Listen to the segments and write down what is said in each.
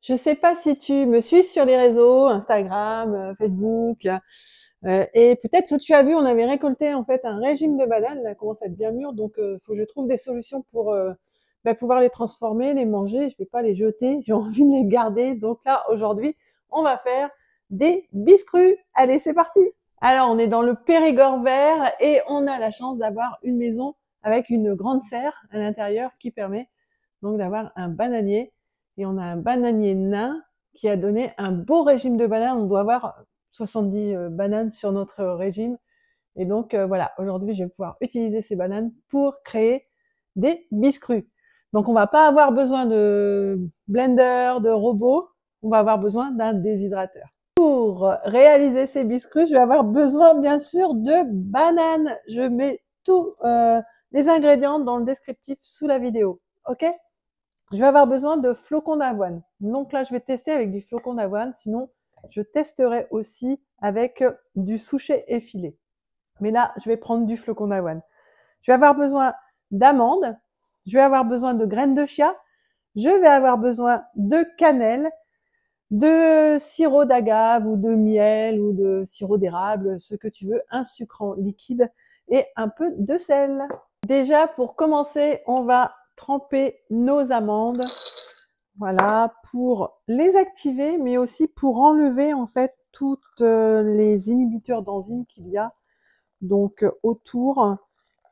Je ne sais pas si tu me suis sur les réseaux, Instagram, Facebook, et peut-être que tu as vu, on avait récolté en fait un régime de bananes, là, commence à être bien mûr, donc faut que je trouve des solutions pour pouvoir les transformer, les manger. Je vais pas les jeter, j'ai envie de les garder. Donc là, aujourd'hui, on va faire des biscuits. Allez, c'est parti. Alors, on est dans le Périgord vert et on a la chance d'avoir une maison avec une grande serre à l'intérieur qui permet donc d'avoir un bananier. Et on a un bananier nain qui a donné un beau régime de bananes. On doit avoir 70 bananes sur notre régime. Et donc voilà, aujourd'hui je vais pouvoir utiliser ces bananes pour créer des biscuits. Donc on va pas avoir besoin de blender, de robot, on va avoir besoin d'un déshydrateur. Pour réaliser ces biscuits, je vais avoir besoin bien sûr de bananes. Je mets tous les ingrédients dans le descriptif sous la vidéo. Ok? Je vais avoir besoin de flocons d'avoine. Donc là, je vais tester avec du flocon d'avoine. Sinon, je testerai aussi avec du souchet effilé. Mais là, je vais prendre du flocon d'avoine. Je vais avoir besoin d'amandes. Je vais avoir besoin de graines de chia. Je vais avoir besoin de cannelle, de sirop d'agave ou de miel ou de sirop d'érable, ce que tu veux, un sucrant liquide et un peu de sel. Déjà, pour commencer, on va tremper nos amandes. Voilà, pour les activer, mais aussi pour enlever en fait toutes les inhibiteurs d'enzymes qu'il y a donc autour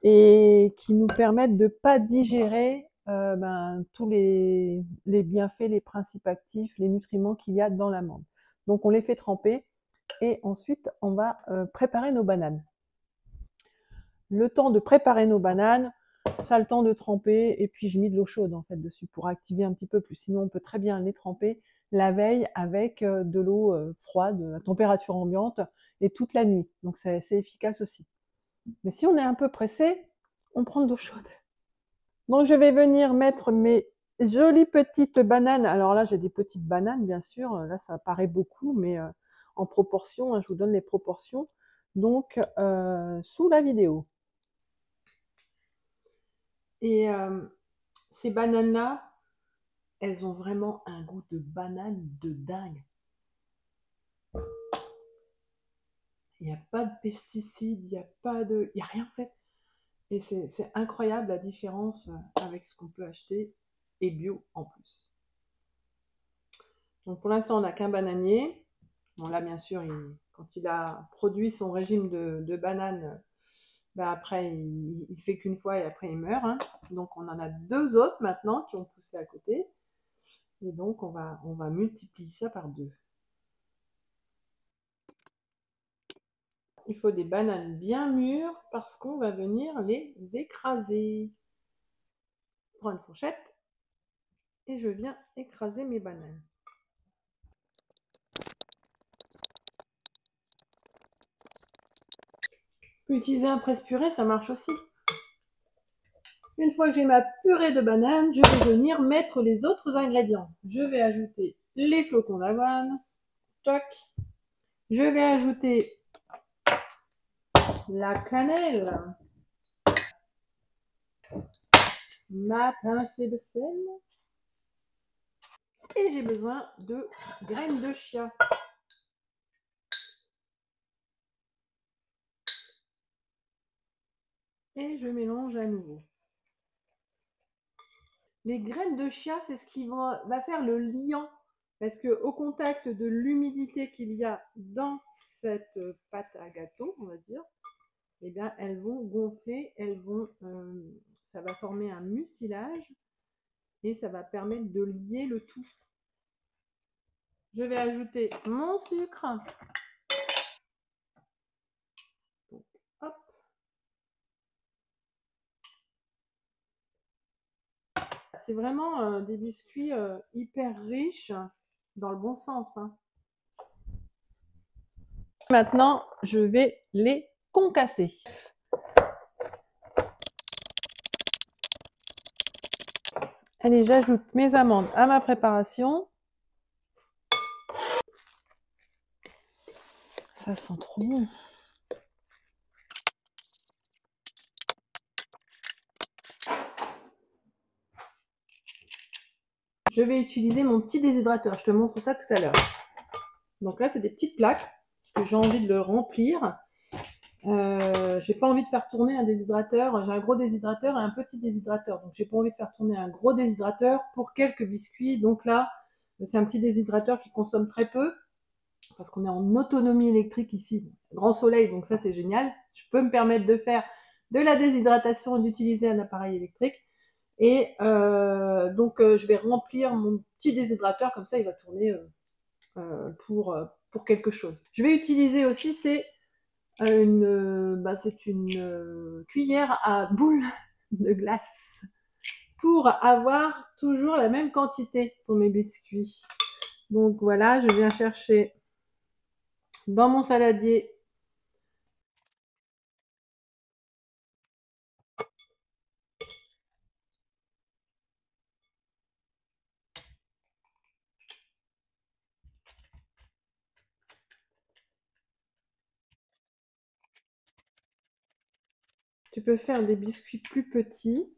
et qui nous permettent de pas digérer tous les bienfaits, les principes actifs, les nutriments qu'il y a dans l'amande. Donc on les fait tremper et ensuite on va préparer nos bananes. Le temps de préparer nos bananes, ça a le temps de tremper et puis je mets de l'eau chaude en fait dessus pour activer un petit peu plus. Sinon on peut très bien les tremper la veille avec de l'eau froide à température ambiante et toute la nuit. Donc c'est efficace aussi. Mais si on est un peu pressé, on prend de l'eau chaude. Donc je vais venir mettre mes jolies petites bananes. Alors là j'ai des petites bananes bien sûr. Là ça paraît beaucoup mais en proportion, hein, je vous donne les proportions. Donc sous la vidéo. Et ces bananes-là, elles ont vraiment un goût de banane de dingue. Il n'y a pas de pesticides, il n'y a rien fait. Et c'est incroyable la différence avec ce qu'on peut acheter et bio en plus. Donc pour l'instant, on n'a qu'un bananier. Bon là, bien sûr, quand il a produit son régime de bananes, après, il fait qu'une fois et après il meurt. Hein. Donc on en a deux autres maintenant qui ont poussé à côté. Et donc on va multiplier ça par deux. Il faut des bananes bien mûres parce qu'on va venir les écraser. Je prends une fourchette et je viens écraser mes bananes. Je peux utiliser un presse-purée, ça marche aussi. Une fois que j'ai ma purée de bananes, je vais venir mettre les autres ingrédients. Je vais ajouter les flocons d'avoine. Toc. Je vais ajouter la cannelle. Ma pincée de sel. Et j'ai besoin de graines de chia. Et je mélange à nouveau. Les graines de chia, c'est ce qui va faire le liant. Parce qu'au contact de l'humidité qu'il y a dans cette pâte à gâteau, on va dire, eh bien, elles vont gonfler, ça va former un mucilage et ça va permettre de lier le tout. Je vais ajouter mon sucre. Donc, hop. C'est vraiment des biscuits hyper riches dans le bon sens. Hein. Maintenant, je vais les concasser. Allez, j'ajoute mes amandes à ma préparation. Ça sent trop bon. je vais utiliser mon petit déshydrateur. Je te montre ça tout à l'heure. Donc là, c'est des petites plaques, parce que j'ai envie de le remplir. J'ai pas envie de faire tourner un déshydrateur. J'ai un gros déshydrateur et un petit déshydrateur. Donc j'ai pas envie de faire tourner un gros déshydrateur pour quelques biscuits. Donc là, c'est un petit déshydrateur qui consomme très peu, parce qu'on est en autonomie électrique ici. Grand soleil, donc ça c'est génial. Je peux me permettre de faire de la déshydratation et d'utiliser un appareil électrique. Et je vais remplir mon petit déshydrateur, comme ça il va tourner pour quelque chose. Je vais utiliser aussi, c'est une cuillère à boule de glace pour avoir toujours la même quantité pour mes biscuits. Donc voilà, je viens chercher dans mon saladier Tu peux faire des biscuits plus petits.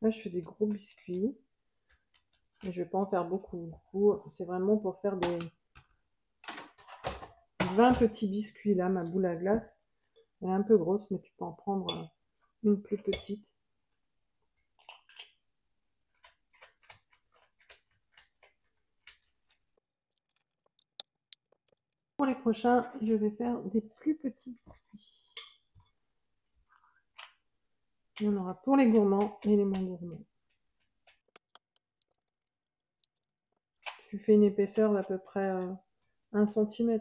Là, je fais des gros biscuits. Et je vais pas en faire beaucoup. Du coup, c'est vraiment pour faire des 20 petits biscuits. Là, ma boule à glace, elle est un peu grosse, mais tu peux en prendre une plus petite. Pour les prochains, je vais faire des plus petits biscuits. Il y en aura pour les gourmands et les moins gourmands. Tu fais une épaisseur d'à peu près 1 cm.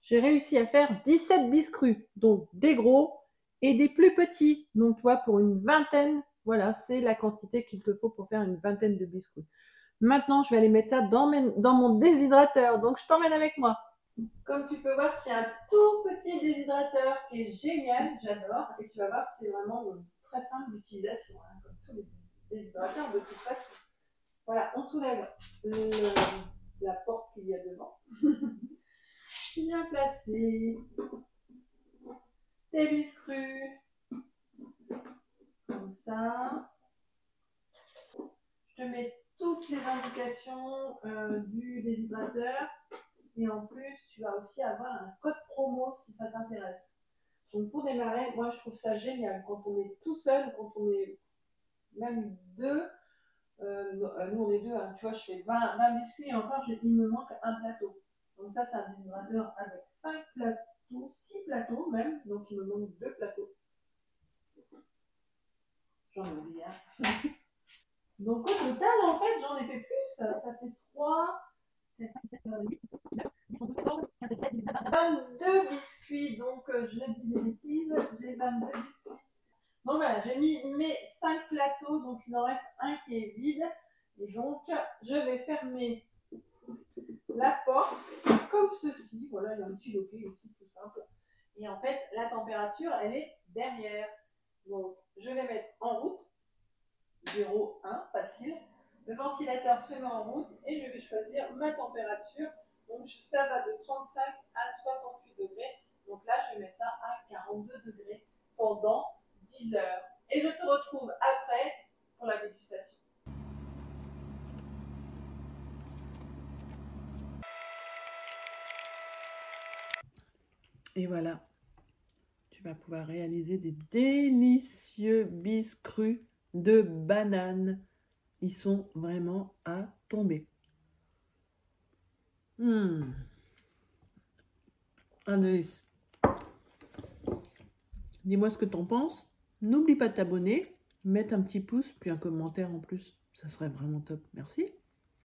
J'ai réussi à faire 17 biscuits, donc des gros et des plus petits. Donc, tu vois, pour une vingtaine, voilà, c'est la quantité qu'il te faut pour faire une vingtaine de biscuits. Maintenant, je vais aller mettre ça dans mon déshydrateur. Donc, je t'emmène avec moi. Comme tu peux voir, c'est un tout petit déshydrateur qui est génial, j'adore. Et tu vas voir que c'est vraiment très simple d'utilisation, hein, comme tous les déshydrateurs de toute façon. Voilà, on soulève la porte qu'il y a devant. Bien placé. Tes biscuits. Comme ça. Je te mets toutes les indications du déshydrateur. Et en plus, tu vas aussi avoir un code promo si ça t'intéresse. Donc pour démarrer, moi je trouve ça génial. Quand on est tout seul, quand on est même deux, nous on est deux, hein, tu vois, je fais 20 biscuits et encore il me manque un plateau. Donc ça c'est un déshydrateur avec 5 plateaux, 6 plateaux même, donc il me manque 2 plateaux. J'en ai oublié un. Donc au total, en fait, j'en ai fait plus. Ça fait 3, 7, 6, 7, 8, 9, 10, 11, 12, 15, 17, 18, 22 biscuits. Donc je vais dire des bêtises. J'ai 22 biscuits. Donc voilà, j'ai mis mes 5 plateaux. Donc il en reste un qui est vide. Et donc je vais fermer la porte comme ceci. Voilà, il y a un petit loquet ici, tout simple. Et en fait, la température, elle est derrière. Donc je vais mettre en route. 0, 1, facile. Le ventilateur se met en route et je vais choisir ma température. Donc ça va de 35 à 68 degrés. Donc là, je vais mettre ça à 42 degrés pendant 10 heures. Et je te retrouve après pour la dégustation. Et voilà, tu vas pouvoir réaliser des délicieux biscuits de banane. Ils sont vraiment à tomber. Un délice. Dis-moi ce que t'en penses. N'oublie pas de t'abonner, mettre un petit pouce, puis un commentaire en plus. Ça serait vraiment top. Merci.